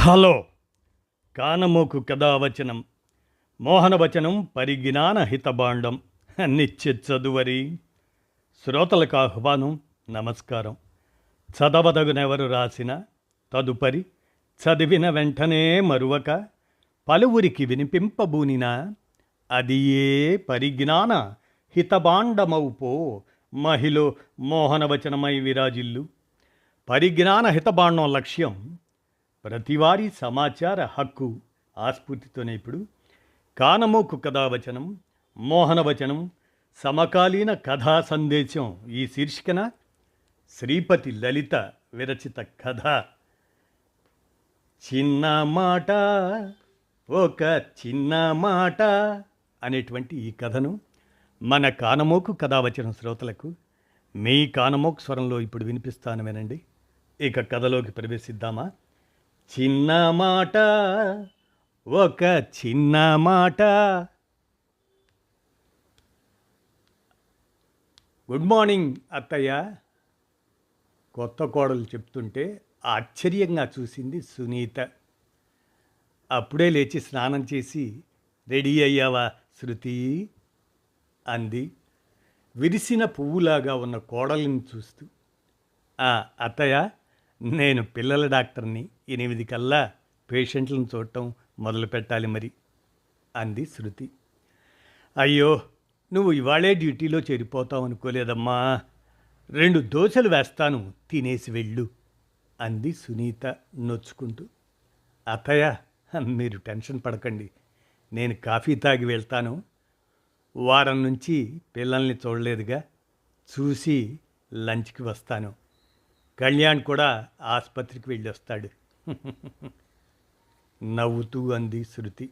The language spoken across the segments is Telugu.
హలో కానమోకు కథావచనం మోహనవచనం పరిజ్ఞాన హితబాండం నిత్య చదువరి శ్రోతలకు ఆహ్వానం నమస్కారం. చదవదగునెవరు రాసిన తదుపరి చదివిన వెంటనే మరువక పలువురికి వినిపింపబూనిన అది ఏ పరిజ్ఞాన హితబాండమౌపో మహిళ మోహనవచనమై విరాజిల్లు. పరిజ్ఞాన హితబాండం లక్ష్యం ప్రతివారీ సమాచార హక్కు. ఆస్ఫూర్తితోనే ఇప్పుడు కానమోకు కథావచనం మోహనవచనం సమకాలీన కథా సందేశం ఈ శీర్షికన శ్రీపతి లలిత విరచిత కథ చిన్న మాట ఒక చిన్న మాట అనేటువంటి ఈ కథను మన కానమోకు కథావచనం శ్రోతలకు మీ కానమోకు స్వరంలో ఇప్పుడు వినిపిస్తాను వినండి. ఇక కథలోకి ప్రవేశిద్దామా. చిన్న మాట ఒక చిన్న మాట. గుడ్ మార్నింగ్ అత్తయ్య, కొత్త కోడలు చెప్తుంటే ఆశ్చర్యంగా చూసింది సునీత. అప్పుడే లేచి స్నానం చేసి రెడీ అయ్యావా శృతి అంది విరిసిన పువ్వులాగా ఉన్న కోడలిని చూస్తూ. అత్తయ్య, నేను పిల్లల డాక్టర్ని, 8 కల్లా పేషెంట్లను చూడటం మొదలు పెట్టాలి మరి అంది శృతి. అయ్యో, నువ్వు ఇవాళే డ్యూటీలో చేరిపోతావు అనుకోలేదమ్మా. 2 దోశలు వేస్తాను, తినేసి వెళ్ళు అంది సునీత నొచ్చుకుంటూ. అత్తయ్య, మీరు టెన్షన్ పడకండి, నేను కాఫీ తాగి వెళ్తాను. వారం నుంచి పిల్లల్ని చూడలేదుగా, చూసి లంచ్కి వస్తాను. కళ్యాణ్ కూడా ఆసుపత్రికి వెళ్ళొస్తాడు నవ్వుతూ అంది శృతి.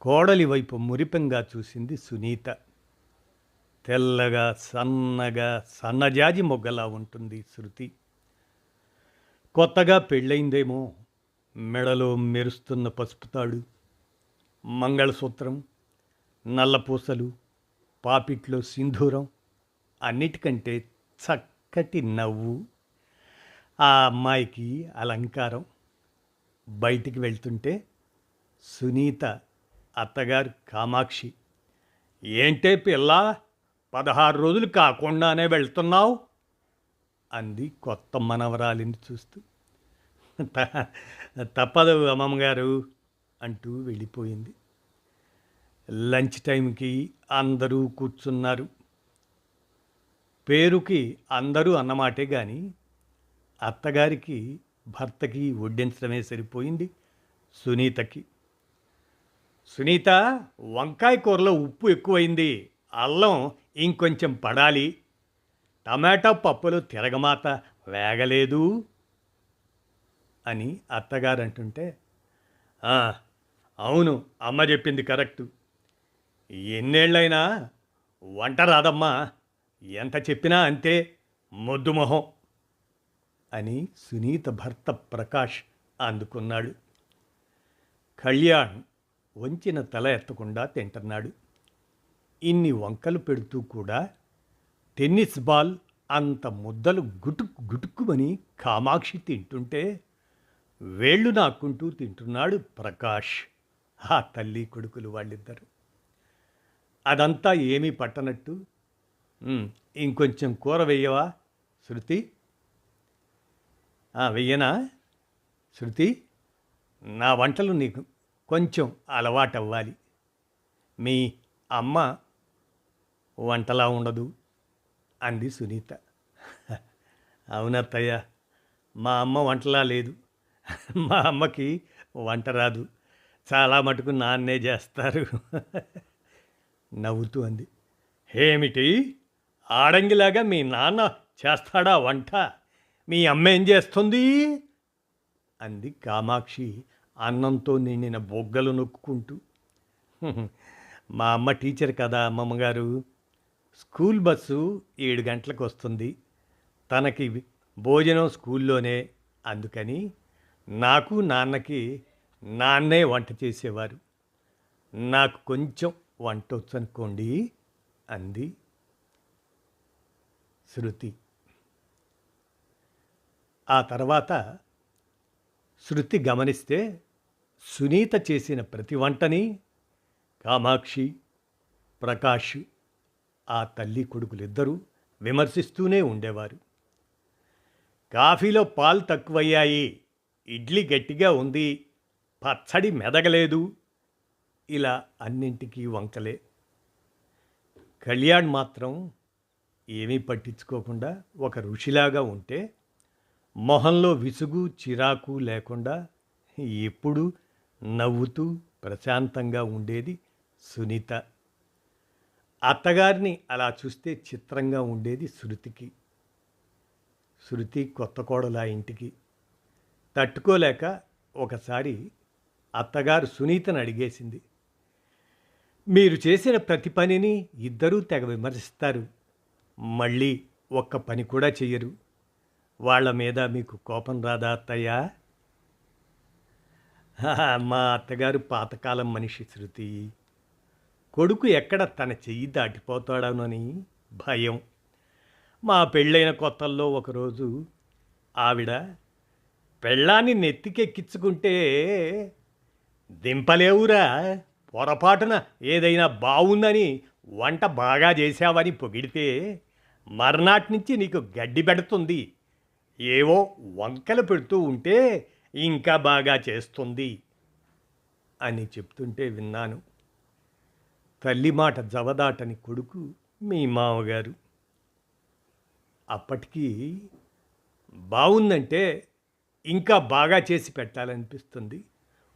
కోడలి వైపు మురిపెంగా చూసింది సునీత. తెల్లగా సన్నగా సన్నజాజి మొగ్గలా ఉంటుంది శృతి. కొత్తగా పెళ్ళయిందేమో. మెడలో మెరుస్తున్న పసుపుతాడు, మంగళసూత్రం, నల్లపూసలు, పాపిట్లో సింధూరం, అన్నిటికంటే చక్కటి నవ్వు ఆ అమ్మాయికి అలంకారం. బయటికి వెళ్తుంటే సునీత అత్తగారు కామాక్షి, ఏంటే పిల్ల, 16 రోజులు కాకుండానే వెళ్తున్నావు అంది కొత్త మనవరాలిని చూస్తూ. తప్పదు అమ్మమ్మగారు అంటూ వెళ్ళిపోయింది. లంచ్ టైంకి అందరూ కూర్చున్నారు. పేరుకి అందరూ అన్నమాటే కానీ అత్తగారికి భర్తకి వడ్డించడమే సరిపోయింది సునీతకి. సునీత, వంకాయ కూరలో ఉప్పు ఎక్కువైంది, అల్లం ఇంకొంచెం పడాలి, టమాటా పప్పులు తిరగమాత వేగలేదు అని అత్తగారు అంటుంటే, అవును, అమ్మ చెప్పింది కరెక్టు. ఎన్నేళ్ళైనా వంట రాదమ్మా, ఎంత చెప్పినా అంతే, మొద్దుమొహం అని సునీత భర్త ప్రకాష్ అందుకున్నాడు. కళ్యాణ్ వంచిన తల ఎత్తకుండా తింటున్నాడు. ఇన్ని వంకలు పెడుతూ కూడా టెన్నిస్ బాల్ అంత ముద్దలు గుటుక్కు గుటుక్కుమని కామాక్షి తింటుంటే వేళ్ళు నాక్కుంటూ తింటున్నాడు ప్రకాష్. ఆ తల్లి కొడుకులు వాళ్ళిద్దరు. అదంతా ఏమీ పట్టనట్టు, ఇంకొంచెం కూర వెయ్యవా శృతి? వెయ్యనా శృతి? నా వంటలు నీకు కొంచెం అలవాటు అవ్వాలి. మీ అమ్మ వంటలా ఉండదు అంది సునీత. అవునత్తయ్య, మా అమ్మ వంటలా లేదు. మా అమ్మకి వంట రాదు, చాలా మటుకు నాన్నే చేస్తారు నవ్వుతూ అంది. ఏమిటి, ఆడంగిలాగా మీ నాన్న చేస్తాడా వంట? మీ అమ్మ ఏం చేస్తుంది అంది కామాక్షి అన్నంతో నిండిన బొగ్గలు నొక్కుంటూ. మా అమ్మ టీచర్ కదా అమ్మమ్మగారు. స్కూల్ బస్సు 7 గంటలకు వస్తుంది. తనకి భోజనం స్కూల్లోనే. అందుకని నాకు నాన్నకి నాన్నే వంట చేసేవారు. నాకు కొంచెం వంట వచ్చనుకోండి అంది శృతి. ఆ తర్వాత శృతి గమనిస్తే సునీత చేసిన ప్రతి వంటని కామాక్షి, ప్రకాష్, ఆ తల్లి కొడుకులిద్దరూ విమర్శిస్తూనే ఉండేవారు. కాఫీలో పాలు తక్కువయ్యాయి, ఇడ్లీ గట్టిగా ఉంది, పచ్చడి మెదగలేదు, ఇలా అన్నింటికీ వంకలే. కళ్యాణ్ మాత్రం ఏమీ పట్టించుకోకుండా ఒక ఋషిలాగా ఉంటే, మొహంలో విసుగు చిరాకు లేకుండా ఎప్పుడూ నవ్వుతూ ప్రశాంతంగా ఉండేది సునీత. అత్తగారిని అలా చూస్తే చిత్రంగా ఉండేది శృతికి. శృతి కొత్త కోడలు ఆ ఇంటికి. తట్టుకోలేక ఒకసారి అత్తగారు సునీతను అడిగేసింది, మీరు చేసిన ప్రతి పనిని ఇద్దరూ తెగ విమర్శిస్తారు, మళ్ళీ ఒక్క పని కూడా చెయ్యరు, వాళ్ళ మీద మీకు కోపం రాదా అత్తయ్యా? మా అత్తగారు పాతకాలం మనిషి శృతి. కొడుకు ఎక్కడ తన చెయ్యి దాటిపోతాడోనని భయం. మా పెళ్ళైన కొత్తల్లో ఒకరోజు ఆవిడ పెళ్ళాన్ని నెత్తికెక్కించుకుంటే, దింపలేవురా, పొరపాటున ఏదైనా బావుందని వంట బాగా చేశావని పొగిడితే మర్నాటి నుంచి నీకు గడ్డి పెడుతుంది, ఏవో వంకలు పెడుతూ ఉంటే ఇంకా బాగా చేస్తుంది అని చెప్తుంటే విన్నాను. తల్లి మాట జవదాటని కొడుకు మీ మామగారు. అప్పటికి బాగుందంటే ఇంకా బాగా చేసి పెట్టాలనిపిస్తుంది,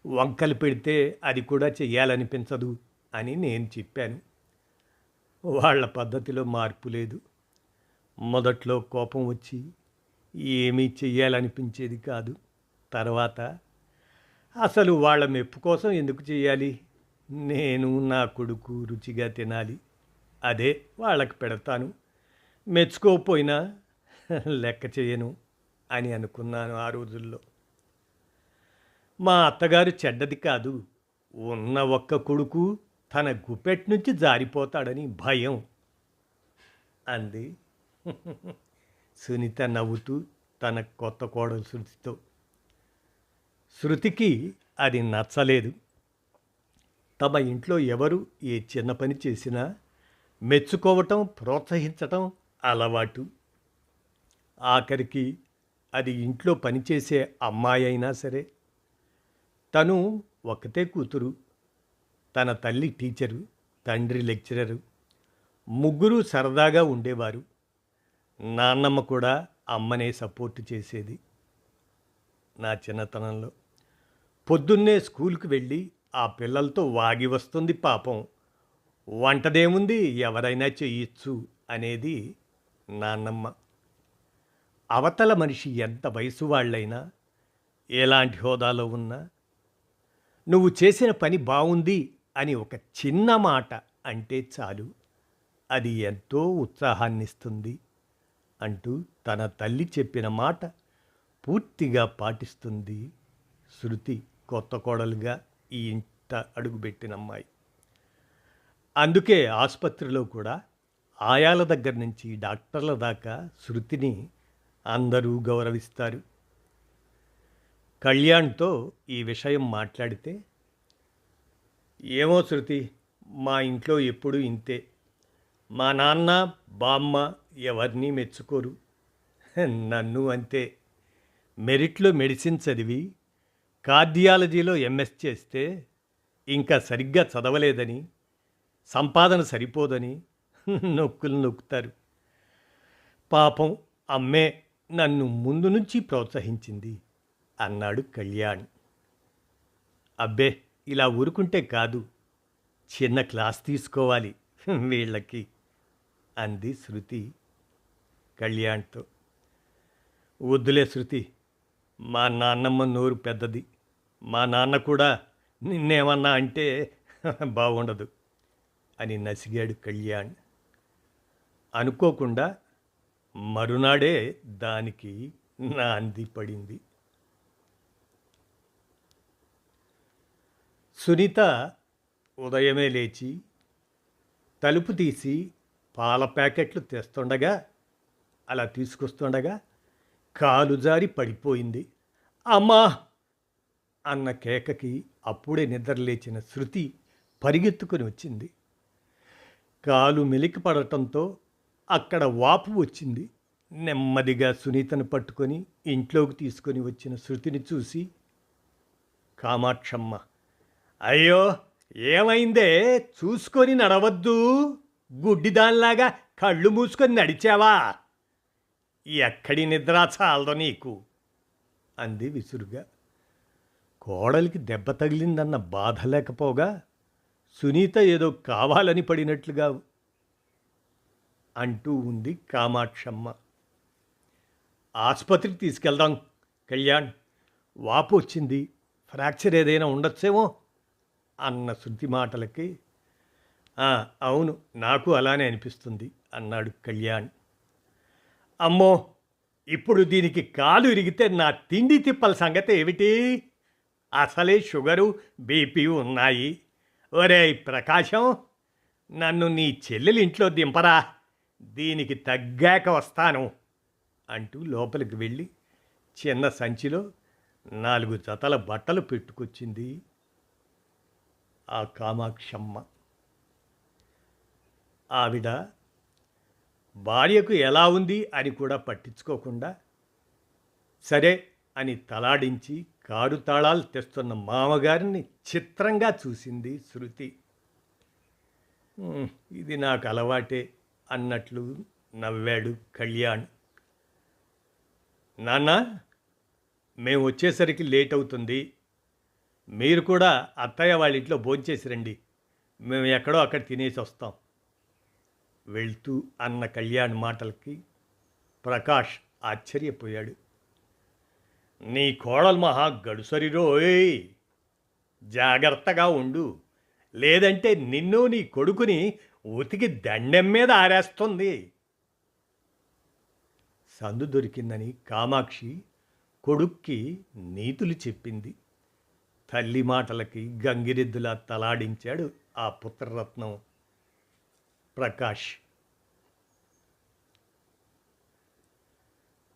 వంకలు పెడితే అది కూడా చెయ్యాలనిపించదు అని నేను చెప్పాను. వాళ్ళ పద్ధతిలో మార్పు లేదు. మొదట్లో కోపం వచ్చి ఏమీ చెయ్యాలనిపించేది కాదు. తర్వాత అసలు వాళ్ళ మెప్పు కోసం ఎందుకు చెయ్యాలి, నేను నా కొడుకు రుచిగా తినాలి, అదే వాళ్ళకి పెడతాను, మెచ్చుకోకపోయినా లెక్క చేయను అని అనుకున్నాను ఆ రోజుల్లో. మా అత్తగారు చెడ్డది కాదు, ఉన్న ఒక్క కొడుకు తన గుప్పెట్ నుంచి జారిపోతాడని భయం అంది సునీత నవ్వుతూ తన కొత్త కోడలు శృతితో. శృతికి అది నచ్చలేదు. తమ ఇంట్లో ఎవరు ఏ చిన్న పని చేసినా మెచ్చుకోవటం, ప్రోత్సహించటం అలవాటు. ఆఖరికి అది ఇంట్లో పనిచేసే అమ్మాయి అయినా సరే. తను ఒకతే కూతురు. తన తల్లి టీచరు, తండ్రి లెక్చరరు. ముగ్గురు సరదాగా ఉండేవారు. నాన్నమ్మ కూడా అమ్మనే సపోర్టు చేసేది. నా చిన్నతనంలో పొద్దున్నే స్కూల్కి వెళ్ళి ఆ పిల్లలతో వాగి వస్తుంది పాపం, వంటదేముంది ఎవరైనా చెయ్యొచ్చు అనేది నాన్నమ్మ. అవతల మనిషి ఎంత వయసు వాళ్ళైనా, ఎలాంటి హోదాలో ఉన్నా, నువ్వు చేసిన పని బాగుంది అని ఒక చిన్న మాట అంటే చాలు, అది ఎంతో ఉత్సాహాన్నిస్తుంది అంటూ తన తల్లి చెప్పిన మాట పూర్తిగా పాటిస్తుంది శృతి, కొత్త కోడలుగా ఈ ఇంట అడుగుపెట్టిన అమ్మాయి. అందుకే ఆసుపత్రిలో కూడా ఆయాల దగ్గర నుంచి డాక్టర్ల దాకా శృతిని అందరూ గౌరవిస్తారు. కళ్యాణ్తో ఈ విషయం మాట్లాడితే, ఏమో శృతి, మా ఇంట్లో ఎప్పుడూ ఇంతే, మా నాన్న బామ్మ ఎవరినీ మెచ్చుకోరు, నన్ను అంతే. మెరిట్లో మెడిసిన్ చదివి కార్డియాలజీలో ఎంఎస్ చేస్తే ఇంకా సరిగ్గా చదవలేదని, సంపాదన సరిపోదని నొక్కులు నొక్కుతారు. పాపం అమ్మే నన్ను ముందు నుంచి ప్రోత్సహించింది అన్నాడు కళ్యాణ్. అబ్బే, ఇలా ఊరుకుంటే కాదు, చిన్న క్లాస్ తీసుకోవాలి వీళ్ళకి అంది శృతి కళ్యాణ్తో. వద్దులే శృతి, మా నాన్నమ్మ నోరు పెద్దది, మా నాన్న కూడా నిన్నేమన్నా అంటే బాగుండదు అని నసిగాడు కళ్యాణ్. అనుకోకుండా మరునాడే దానికి నాంది పడింది. సునీత ఉదయమే లేచి తలుపు తీసి పాల ప్యాకెట్లు తెస్తుండగా, అలా తీసుకొస్తుండగా కాలు జారి పడిపోయింది. అమ్మా అన్న కేకకి అప్పుడే నిద్రలేచిన శృతి పరిగెత్తుకుని వచ్చింది. కాలు మెలికి పడటంతో అక్కడ వాపు వచ్చింది. నెమ్మదిగా సునీతను పట్టుకొని ఇంట్లోకి తీసుకొని వచ్చిన శృతిని చూసి కామాక్షమ్మ, అయ్యో ఏమైందే, చూసుకొని నడవద్దు, గుడ్డిదానిలాగా కళ్ళు మూసుకొని నడిచావా, ఎక్కడి నిద్ర చాలదో నీకు అంది విసురుగా. కోడలికి దెబ్బ తగిలిందన్న బాధ లేకపోగా సునీత ఏదో కావాలని పడినట్లుగా అంటూ ఉంది కామాక్షమ్మ. ఆసుపత్రికి తీసుకెళ్దాం కళ్యాణ్, వాపు వచ్చింది, ఫ్రాక్చర్ ఏదైనా ఉండొచ్చేమో అన్న శృతి మాటలకి అవును నాకు అలానే అనిపిస్తుంది అన్నాడు కళ్యాణ్. అమ్మో, ఇప్పుడు దీనికి కాలు ఇరిగితే నా తిండి తిప్పల సంగతి ఏమిటి, అసలే షుగరు బీపీ ఉన్నాయి. ఒరేయ్ ప్రకాశం, నన్ను నీ చెల్లెలి ఇంట్లో దింపరా, దీనికి తగ్గాక వస్తాను అంటూ లోపలికి వెళ్ళి చిన్న సంచిలో 4 జతల బట్టలు పెట్టుకొచ్చింది ఆ కామాక్షమ్మ. ఆవిడ భార్యకు ఎలా ఉంది అని కూడా పట్టించుకోకుండా సరే అని తలాడించి కారు తాళాలు తెస్తున్న మామగారిని చిత్రంగా చూసింది శృతి. ఇది నాకు అలవాటే అన్నట్లు నవ్వాడు కళ్యాణ్. నాన్న, మేము వచ్చేసరికి లేట్ అవుతుంది, మీరు కూడా అత్తయ్య వాళ్ళ ఇంట్లో భోంచేసి రండి, మేము ఎక్కడో అక్కడ తినేసి వస్తాం వెళ్తూ అన్న కళ్యాణ్ మాటలకి ప్రకాష్ ఆశ్చర్యపోయాడు. నీ కోడలు మహా గడుసరిరోయ్, జాగ్రత్తగా ఉండు, లేదంటే నిన్ను నీ కొడుకుని ఉతికి దండెం మీద ఆరేస్తుంది. సందు దొరికిందని కామాక్షి కొడుక్కి నీతులు చెప్పింది. తల్లి మాటలకి గంగిరెద్దులా తలాడించాడు ఆ పుత్రరత్నం ప్రకాష్.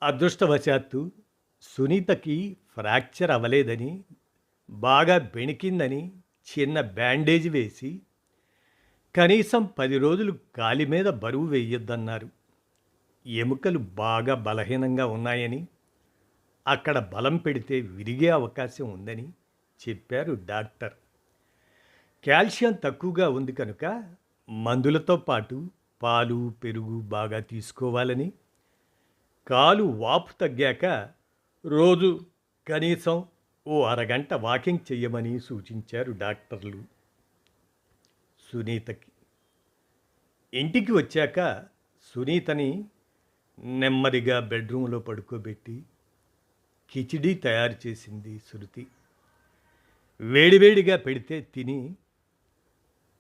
అదృష్టవశాత్తు సునీతకి ఫ్రాక్చర్ అవ్వలేదని, బాగా బెణికిందని చిన్న బ్యాండేజ్ వేసి కనీసం 10 రోజులు కాలి మీద బరువు వేయొద్దన్నారు. ఎముకలు బాగా బలహీనంగా ఉన్నాయని, అక్కడ బలం పెడితే విరిగే అవకాశం ఉందని చెప్పారు డాక్టర్. కాల్షియం తక్కువగా ఉంది కనుక మందులతో పాటు పాలు పెరుగు బాగా తీసుకోవాలని, కాలు వాపు తగ్గాక రోజు కనీసం ఓ అరగంట వాకింగ్ చెయ్యమని సూచించారు డాక్టర్లు సునీతకి. ఇంటికి వచ్చాక సునీతని నెమ్మదిగా బెడ్రూమ్లో పడుకోబెట్టి కిచిడీ తయారు చేసింది శృతి. వేడివేడిగా పెడితే తిని,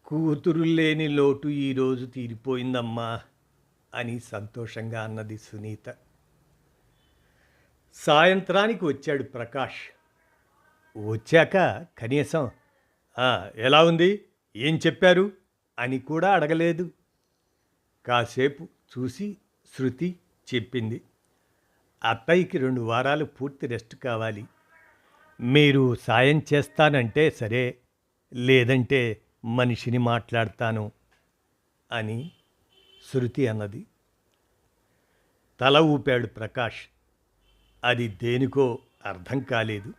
కూతురు లేని లోటు ఈరోజు తీరిపోయిందమ్మా అని సంతోషంగా అన్నది సునీత. సాయంత్రానికి వచ్చాడు ప్రకాష్. వచ్చాక కనీసం ఎలా ఉంది, ఏం చెప్పారు అని కూడా అడగలేదు. కాసేపు చూసి శృతి చెప్పింది, అత్తయ్యకి 2 వారాలు పూర్తి రెస్ట్ కావాలి, మీరు సాయం చేస్తానంటే సరే, లేదంటే మనిషిని మాట్లాడతాను అని శృతి అన్నది. తల ఊపాడు ప్రకాష్. అది దేనికో అర్థం కాలేదు.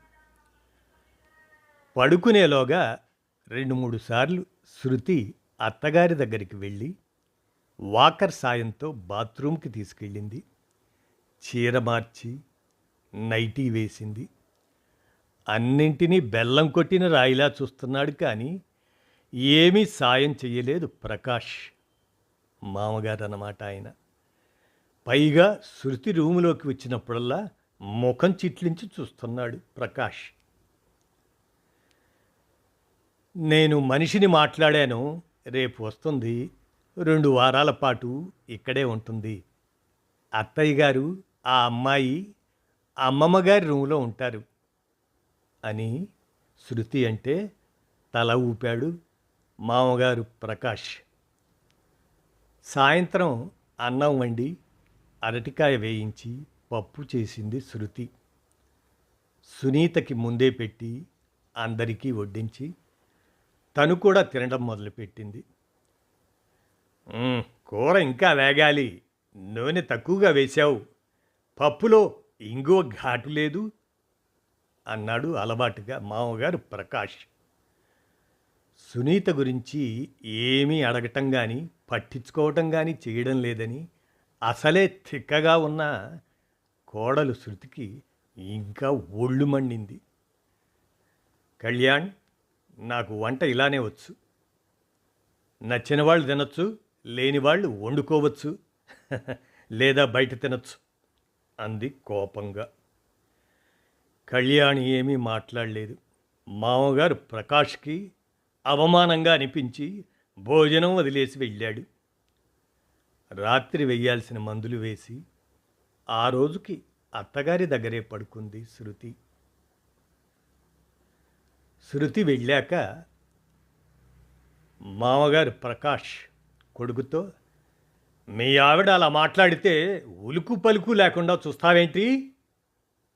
పడుకునేలోగా 2-3 సార్లు శృతి అత్తగారి దగ్గరికి వెళ్ళి వాకర్ సాయంతో బాత్రూమ్కి తీసుకెళ్ళింది. చీర మార్చి నైటీ వేసింది. అన్నింటినీ బెల్లం కొట్టిన రాయిలా చూస్తున్నాడు కానీ ఏమీ సాయం చెయ్యలేదు ప్రకాష్. మామగారు అన్నమాట ఆయన. పైగా శృతి రూములోకి వచ్చినప్పుడల్లా ముఖం చిట్లించి చూస్తున్నాడు ప్రకాష్. నేను మనిషిని మాట్లాడాను, రేపు వస్తుంది, 2 వారాల పాటు ఇక్కడే ఉంటుంది. అత్తయ్య గారు ఆ అమ్మాయి అమ్మమ్మ గారి రూములో ఉంటారు అని శృతి అంటే తల ఊపాడు మామగారు ప్రకాష్. సాయంత్రం అన్నం వండి అరటికాయ వేయించి పప్పు చేసింది శృతి. సునీతకి ముందే పెట్టి అందరికీ వడ్డించి తను కూడా తినడం మొదలుపెట్టింది. కూర ఇంకా వేగాలి, నూనె తక్కువగా వేశావు, పప్పులో ఇంగువ ఘాటు లేదు అన్నాడు అలవాటుగా మామగారు ప్రకాష్. సునీత గురించి ఏమీ అడగటం కానీ పట్టించుకోవటం కానీ చేయడం లేదని అసలే తిక్కగా ఉన్న కోడలు శృతికి ఇంకా ఒళ్ళు మండింది. కళ్యాణ్, నాకు వంట ఇలానే వచ్చు, నచ్చిన వాళ్ళు తినొచ్చు, లేని వాళ్ళు వండుకోవచ్చు, లేదా బయట తినచ్చు అంది కోపంగా. కళ్యాణి ఏమీ మాట్లాడలేదు. మామగారు ప్రకాష్కి అవమానంగా అనిపించి భోజనం వదిలేసి వెళ్ళాడు. రాత్రి వెయ్యాల్సిన మందులు వేసి ఆ రోజుకి అత్తగారి దగ్గరే పడుకుంది శృతి. శృతి వెళ్ళాక మామగారు ప్రకాష్ కొడుకుతో, మీ ఆవిడ అలా మాట్లాడితే ఉలుకు పలుకు లేకుండా చూస్తావేంటి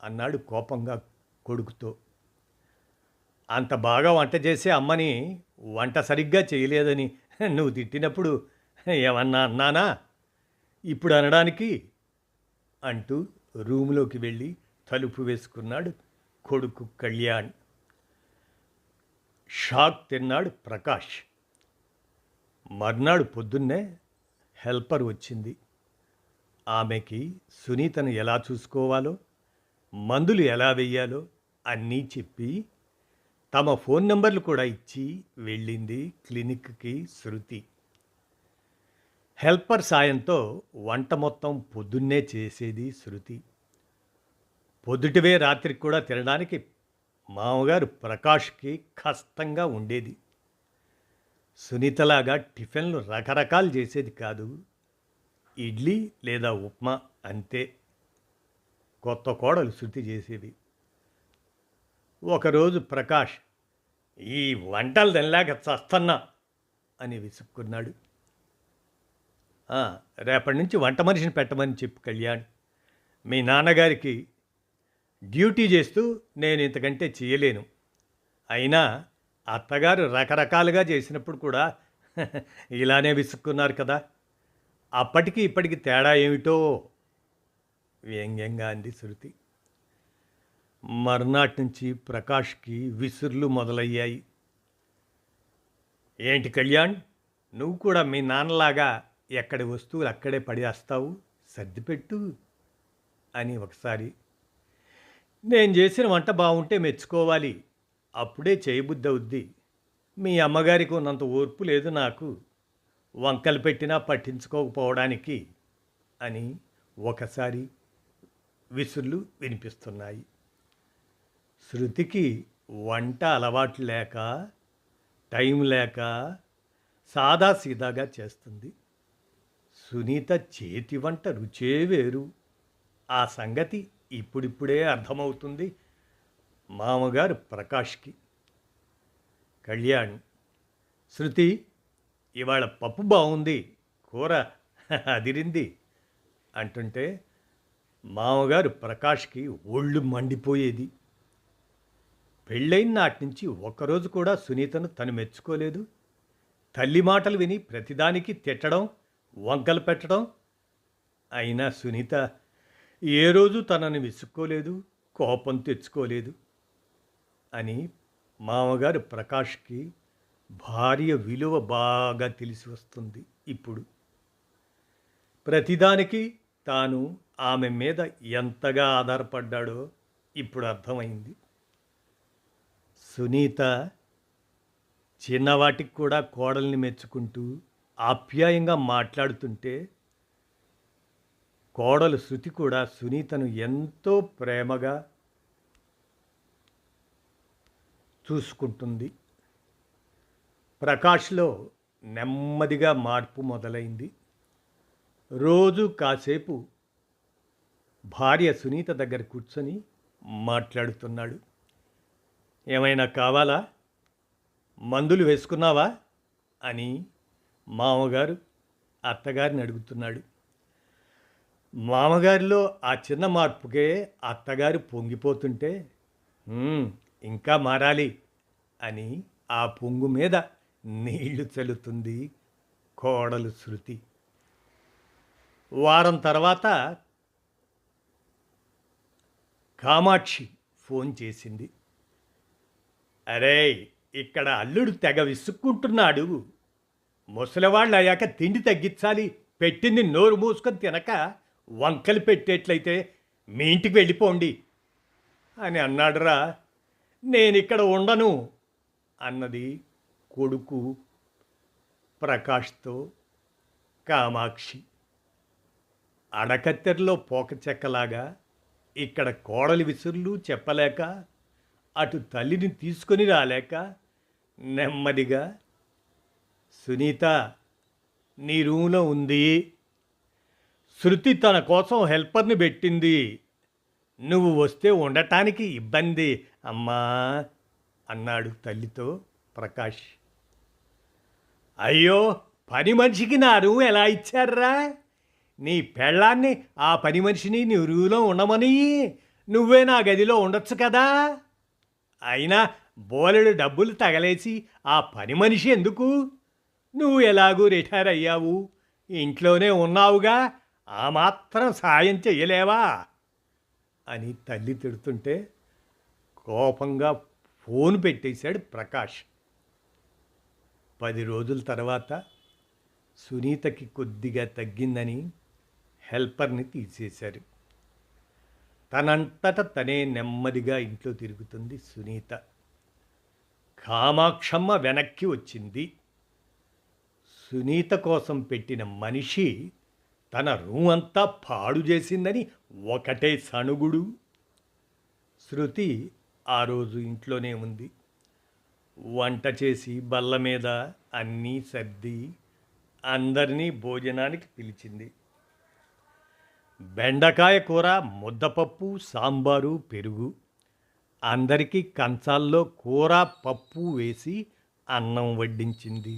అన్నాడు కోపంగా కొడుకుతో. అంత బాగా వంట చేసే అమ్మని వంట సరిగ్గా చేయలేదని నువ్వు తిట్టినప్పుడు ఏమన్నా అన్నానా ఇప్పుడు అనడానికి అంటూ రూములోకి వెళ్ళి తలుపు వేసుకున్నాడు కొడుకు కళ్యాణ్. షాక్ తిన్నాడు ప్రకాష్. మర్నాడు పొద్దున్నే హెల్పర్ వచ్చింది. ఆమెకి సునీతను ఎలా చూసుకోవాలో, మందులు ఎలా వెయ్యాలో అన్నీ చెప్పి తమ ఫోన్ నెంబర్లు కూడా ఇచ్చి వెళ్ళింది క్లినిక్కి శృతి. హెల్పర్ సాయంతో వంట మొత్తం పొద్దున్నే చేసేది శృతి. పొద్దుటివే రాత్రికి కూడా తినడానికి మామగారు ప్రకాష్కి కష్టంగా ఉండేది. సునీతలాగా టిఫిన్లు రకరకాలు చేసేది కాదు, ఇడ్లీ లేదా ఉప్మా అంతే. కొత్త కోడలు శృతి చేసేది. ఒకరోజు ప్రకాష్, ఈ వంటలు తినలేక చస్తన్నా అని విసుక్కున్నాడు. రేపటి నుంచి వంట మనిషిని పెట్టమని చెప్పు కళ్యాణ్. మీ నాన్నగారికి డ్యూటీ చేస్తూ నేను ఇంతకంటే చేయలేను. అయినా అత్తగారు రకరకాలుగా చేసినప్పుడు కూడా ఇలానే విసుక్కున్నారు కదా, అప్పటికి ఇప్పటికి తేడా ఏమిటో వ్యంగ్యంగా అంది శృతి. మర్నాటి నుంచి ప్రకాష్కి విసుర్లు మొదలయ్యాయి. ఏంటి కళ్యాణ్, నువ్వు కూడా మీ నాన్నలాగా ఎక్కడి వస్తువులు అక్కడే పడేస్తావు, సర్దిపెట్టు అని ఒకసారి. నేను చేసిన వంట బాగుంటే మెచ్చుకోవాలి, అప్పుడే చేయబుద్ధి అవుద్ది. మీ అమ్మగారికి ఉన్నంత ఓర్పు లేదు నాకు, వంకలు పెట్టినా పట్టించుకోకపోవడానికి అని ఒకసారి విసుర్లు వినిపిస్తున్నాయి. శృతికి వంట అలవాటు లేక, టైం లేక సాదాసీదాగా చేస్తుంది. సునీత చేతి వంట రుచే వేరు. ఆ సంగతి ఇప్పుడిప్పుడే అర్థమవుతుంది మామగారు ప్రకాష్కి. కళ్యాణ్, శృతి ఇవాళ పప్పు బాగుంది, కూర అదిరింది అంటుంటే మామగారు ప్రకాష్కి ఒళ్ళు మండిపోయేది. పెళ్ళైన నాటి నుంచి ఒక్కరోజు కూడా సునీతను తను మెచ్చుకోలేదు. తల్లి మాటలు విని ప్రతిదానికి తిట్టడం, వంకలు పెట్టడం. అయినా సునీత ఏ రోజు తనని విసుక్కోలేదు, కోపం తెచ్చుకోలేదు అని మామగారు ప్రకాష్కి భార్య విలువ బాగా తెలిసి వస్తుంది ఇప్పుడు. ప్రతిదానికి తాను ఆమె మీద ఎంతగా ఆధారపడ్డాడో ఇప్పుడు అర్థమైంది. సునీత చిన్నవాటికి కూడా కోడల్ని మెచ్చుకుంటూ ఆప్యాయంగా మాట్లాడుతుంటే కోడలు శృతి కూడా సునీతను ఎంతో ప్రేమగా చూసుకుంటుంది. ప్రకాష్లో నెమ్మదిగా మార్పు మొదలైంది. రోజు కాసేపు భార్య సునీత దగ్గర కూర్చొని మాట్లాడుతున్నాడు. ఏమైనా కావాలా, మందులు వేసుకున్నావా అని మామగారు అత్తగారిని అడుగుతున్నాడు. మామగారిలో ఆ చిన్న మార్పుకే అత్తగారు పొంగిపోతుంటే ఇంకా మారాలి అని ఆ పొంగు మీద నీళ్లు చల్లుతుంది కోడలు శృతి. వారం తర్వాత కామాక్షి ఫోన్ చేసింది. అరేయ్, ఇక్కడ అల్లుడు తెగ విసుక్కుంటున్నాడు. ముసలివాళ్ళు అయ్యాక తిండి తగ్గించాలి. పెట్టింది నోరు మూసుకొని తినక వంకలు పెట్టేట్లయితే మీ ఇంటికి వెళ్ళిపోండి అని అన్నాడురా. నేనిక్కడ ఉండను అన్నది కొడుకు ప్రకాష్తో కామాక్షి. అడకత్తెరలో పోక చెక్కలాగా ఇక్కడ కోడలి విసుర్లు చెప్పలేక, అటు తల్లిని తీసుకొని రాలేక నెమ్మదిగా, సునీత నీ రూమ్లో ఉంది, శృతి తన కోసం హెల్పర్ని పెట్టింది, నువ్వు వస్తే ఉండటానికి ఇబ్బంది అమ్మా అన్నాడు తల్లితో ప్రకాష్. అయ్యో, పని మనిషికి నా రూమ్ ఎలా ఇచ్చారా? నీ పెళ్ళాన్ని ఆ పని మనిషిని నీ రూమ్లో ఉండమని నువ్వే నా గదిలో ఉండొచ్చు కదా. అయినా బోలెడు డబ్బులు తగలేసి ఆ పని మనిషి ఎందుకు? నువ్వు ఎలాగూ రిటైర్ అయ్యావు, ఇంట్లోనే ఉన్నావుగా, ఆ మాత్రం సాయం చెయ్యలేవా అని తల్లి తిడుతుంటే కోపంగా ఫోన్ పెట్టేశాడు ప్రకాష్. 10 రోజుల తర్వాత సునీతకి కొద్దిగా తగ్గిందని హెల్పర్ని తీసేశారు. తనంతట తనే నెమ్మదిగా ఇంట్లో తిరుగుతుంది సునీత. కామాక్షమ్మ వెనక్కి వచ్చింది. సునీత కోసం పెట్టిన మనిషి తన రూమ్ అంతా పాడు చేసిందని ఒకటే సణుగుడు. శృతి ఆ రోజు ఇంట్లోనే ఉంది. వంట చేసి బల్ల మీద అన్నీ సర్ది అందరినీ భోజనానికి పిలిచింది. బెండకాయ కూర, ముద్దపప్పు, సాంబారు, పెరుగు, అందరికీ కంచాల్లో కూర పప్పు వేసి అన్నం వడ్డించింది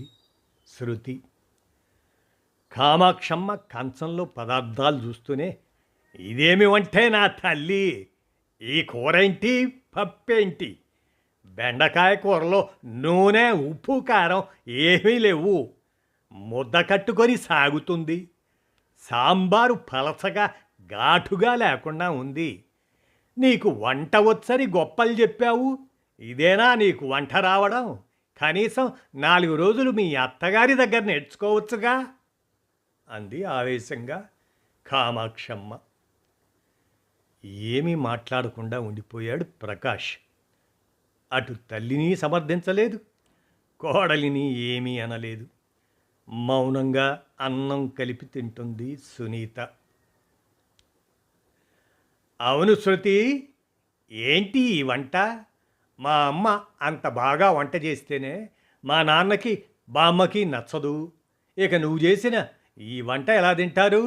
శృతి. కామాక్షమ్మ కంచంలో పదార్థాలు చూస్తూనే, ఇదేమి వంటే నా తల్లి, ఈ కూరేంటి, పప్పేంటి, బెండకాయ కూరలో నూనె, ఉప్పు, కారం ఏమీ లేవు, ముద్ద కట్టుకొని సాగుతుంది, సాంబారు పలచగా ఘాటుగా లేకుండా ఉంది, నీకు వంట వచ్చని గొప్పలు చెప్పావు, ఇదేనా నీకు వంట రావడం? కనీసం 4 రోజులు మీ అత్తగారి దగ్గర నేర్చుకోవచ్చుగా అంది ఆవేశంగా కామాక్షమ్మ. ఏమీ మాట్లాడకుండా ఉండిపోయాడు ప్రకాష్. అటు తల్లిని సమర్థించలేదు, కోడలిని ఏమీ అనలేదు. మౌనంగా అన్నం కలిపి తింటుంది సునీత. అవును శృతి, ఏంటి ఈ వంట? మా అమ్మ అంత బాగా వంట చేస్తేనే మా నాన్నకి బామ్మకి నచ్చదు, ఇక నువ్వు చేసిన ఈ వంట ఎలా తింటారు?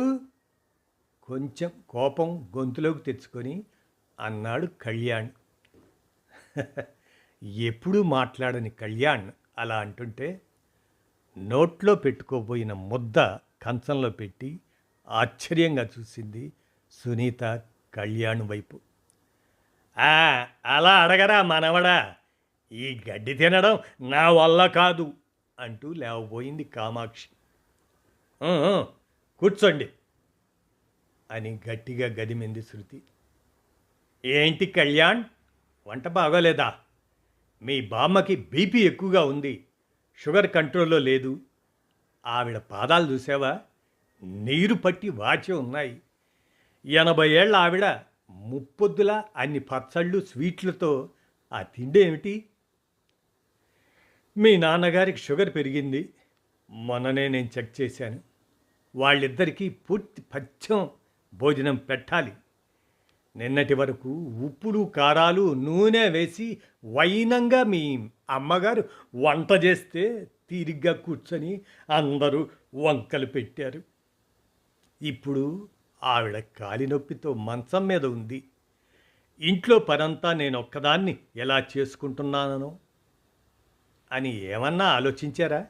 కొంచెం కోపం గొంతులోకి తెచ్చుకొని అన్నాడు కళ్యాణ్. ఎప్పుడూ మాట్లాడని కళ్యాణ్ అలా అంటుంటే నోట్లో పెట్టుకోబోయిన ముద్ద కంచంలో పెట్టి ఆశ్చర్యంగా చూసింది సునీత కళ్యాణ్ వైపు. అలా అడగరా మనవడా, ఈ గడ్డి తినడం నా వల్ల కాదు అంటూ లేవబోయింది కామాక్షి. కూర్చోండి అని గట్టిగా గదిమింది శృతి. ఏంటి కళ్యాణ్, వంట బాగోలేదా? మీ బామ్మకి బీపీ ఎక్కువగా ఉంది, షుగర్ కంట్రోల్లో లేదు. ఆవిడ పాదాలు చూసావా, నీరు పట్టి వాచి ఉన్నాయి. 80 ఏళ్ళ ఆవిడ ముప్పొద్దులా అన్ని పచ్చళ్ళు స్వీట్లతో ఆ తిండి ఏమిటి? మీ నాన్నగారికి షుగర్ పెరిగింది, మొన్ననే నేను చెక్ చేశాను. వాళ్ళిద్దరికీ పూర్తి పథ్యం భోజనం పెట్టాలి. నిన్నటి వరకు ఉప్పులు కారాలు నూనె వేసి వైనంగా మీ అమ్మగారు వంట చేస్తే తీరిగ్గా కూర్చొని అందరూ వంకలు పెట్టారు. ఇప్పుడు ఆవిడ కాలినొప్పితో మంచం మీద ఉంది. ఇంట్లో పనంతా నేను ఒక్కదాన్ని ఎలా చేసుకుంటున్నానో అని ఏమన్నా ఆలోచించారా?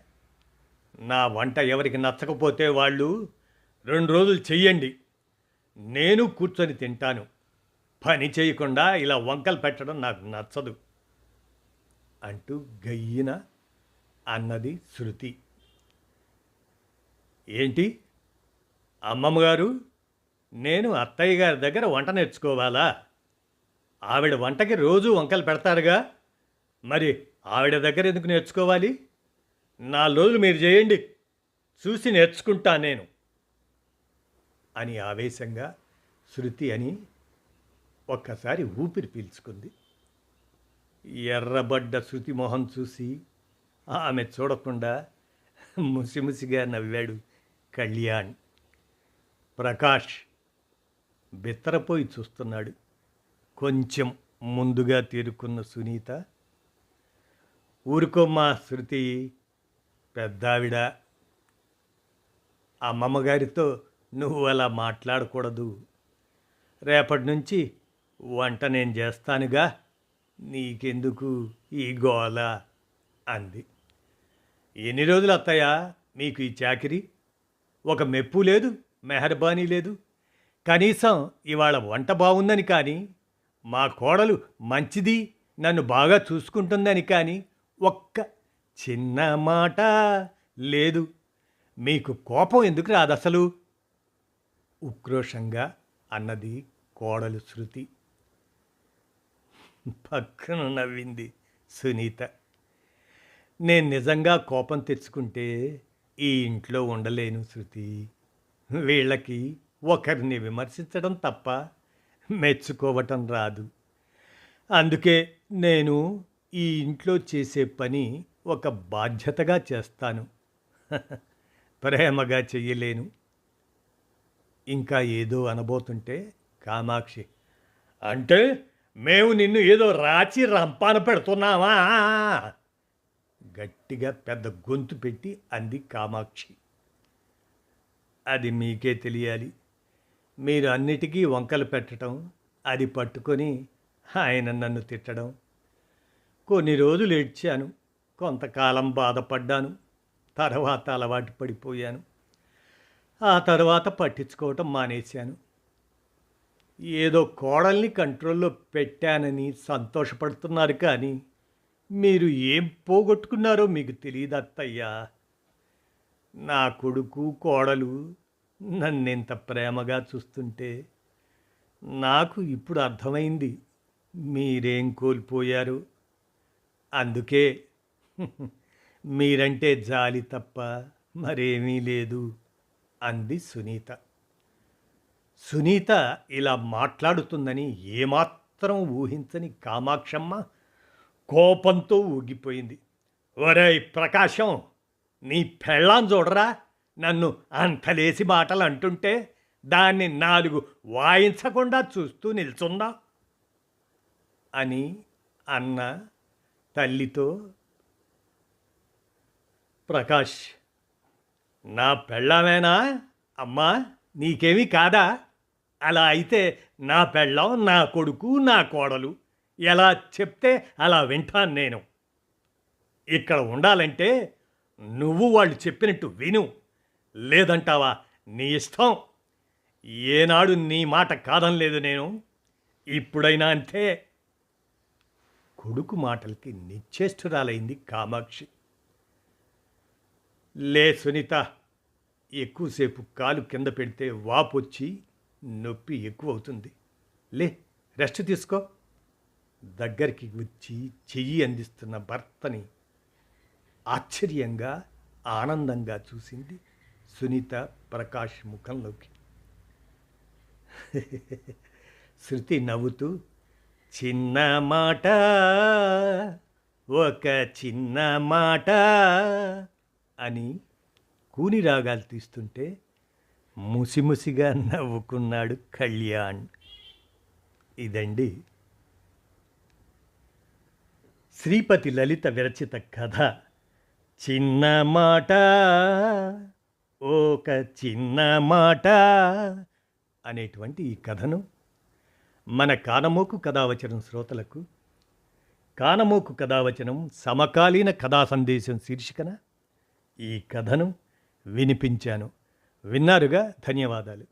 నా వంట ఎవరికి నచ్చకపోతే వాళ్ళు 2 రోజులు చెయ్యండి, నేను కూర్చొని తింటాను. పని చేయకుండా ఇలా వంకలు పెట్టడం నాకు నచ్చదు అంటూ గయ్యిన అన్నది శృతి. ఏంటి అమ్మమ్మగారు, నేను అత్తయ్య గారి దగ్గర వంట నేర్చుకోవాలా? ఆవిడ వంటకి రోజు వంకలు పెడతారుగా, మరి ఆవిడ దగ్గర ఎందుకు నేర్చుకోవాలి? 4 రోజులు మీరు చేయండి, చూసి నేర్చుకుంటా నేను అని ఆవేశంగా శృతి అని ఒక్కసారి ఊపిరి పీల్చుకుంది. ఎర్రబడ్డ శృతి మొహం చూసి ఆమె చూడకుండా ముసిముసిగా నవ్వాడు కళ్యాణ్. ప్రకాష్ బిత్తరపోయి చూస్తున్నాడు. కొంచెం ముందుగా తేరుకున్న సునీత, ఊరుకోమ్మా శృతి, పెద్దావిడ, అమ్మమ్మగారితో నువ్వు అలా మాట్లాడకూడదు. రేపటి నుంచి వంట నేను చేస్తానుగా, నీకెందుకు ఈ గోల అంది. ఎన్ని రోజులు అత్తయ్య మీకు ఈ చాకిరి? ఒక మెప్పు లేదు, మెహర్బానీ లేదు. కనీసం ఇవాళ వంట బాగుందని కానీ, మా కోడలు మంచిది, నన్ను బాగా చూసుకుంటుందని కానీ ఒక్క చిన్న మాట లేదు. మీకు కోపం ఎందుకు రాదు అసలు? ఉక్రోషంగా అన్నది కోడలు శృతి. పక్కన నవ్వింది సునీత. నేను నిజంగా కోపం తెచ్చుకుంటే ఈ ఇంట్లో ఉండలేను శృతి. వీళ్ళకి ఒకరిని విమర్శించడం తప్ప మెచ్చుకోవటం రాదు. అందుకే నేను ఈ ఇంట్లో చేసే పని ఒక బాధ్యతగా చేస్తాను, ప్రేమగా చెయ్యలేను. ఇంకా ఏదో అనబోతుంటే కామాక్షి, అంటే మేము నిన్ను ఏదో రాచి రంపాన పెడుతున్నావా? గట్టిగా పెద్ద గొంతు పెట్టి అంది కామాక్షి. అది మీకే తెలియాలి. మీరు అన్నిటికీ వంకలు పెట్టడం, అది పట్టుకొని ఆయన నన్ను తిట్టడం. కొన్ని రోజులు ఏడ్చాను, కొంతకాలం బాధపడ్డాను, తర్వాత అలవాటు పడిపోయాను. ఆ తర్వాత పట్టించుకోవటం మానేశాను. ఏదో కోడల్ని కంట్రోల్లో పెట్టానని సంతోషపడుతున్నారు, కానీ మీరు ఏం పోగొట్టుకున్నారో మీకు తెలియదు అత్తయ్యా. నా కొడుకు కోడలు నన్నెంత ప్రేమగా చూస్తుంటే నాకు ఇప్పుడు అర్థమైంది మీరేం కోల్పోయారు. అందుకే మీరంటే జాలి తప్ప మరేమీ లేదు అంది సునీత. సునీత ఇలా మాట్లాడుతుందని ఏమాత్రం ఊహించని కామాక్షమ్మ కోపంతో ఊగిపోయింది. ఒరేయ్ ప్రకాశం, నీ పెళ్ళాం చూడరా, నన్ను అంతలేసి మాటలు అంటుంటే దాన్ని 4 వాయించకుండా చూస్తూ నిల్చుందా అని అన్న తల్లితో, ప్రకాష్ నా పెళ్ళామేనా అమ్మా, నీకేమీ కాదా? అలా అయితే నా పెళ్ళాం, నా కొడుకు, నా కోడలు ఎలా చెప్తే అలా వింటాను నేను. ఇక్కడ ఉండాలంటే నువ్వు వాళ్ళు చెప్పినట్టు విను, లేదంటావా నీ ఇష్టం. ఏనాడు నీ మాట కాదనలేదు నేను, ఇప్పుడైనా అంతే. కొడుకు మాటలకి నిశ్చేష్టురాలైంది కామాక్షి. లే సునీత, ఎక్కువసేపు కాలు కింద పెడితే వాపొచ్చి నొప్పి ఎక్కువ అవుతుంది. లే, రెస్ట్ తీసుకో. దగ్గరికి వచ్చి చెయ్యి అందిస్తున్న భర్తని ఆశ్చర్యంగా ఆనందంగా చూసింది సునీత ప్రకాష్ ముఖంలోకి. శృతి నవ్వుతూ, చిన్న మాట, ఒక చిన్న మాట అని కూని రాగాలు తీస్తుంటే ముసిముసిగా నవ్వుకున్నాడు కళ్యాణ్. ఇదండి శ్రీపతి లలిత విరచిత కథ చిన్న మాట, ఒక చిన్న మాట అనేటువంటి ఈ కథను మన కానమోకు కథావచనం శ్రోతలకు కానమోకు కథావచనం సమకాలీన కథా సందేశం శీర్షికన ఈ కథను వినిపించాను. విన్నారుగా, ధన్యవాదాలు.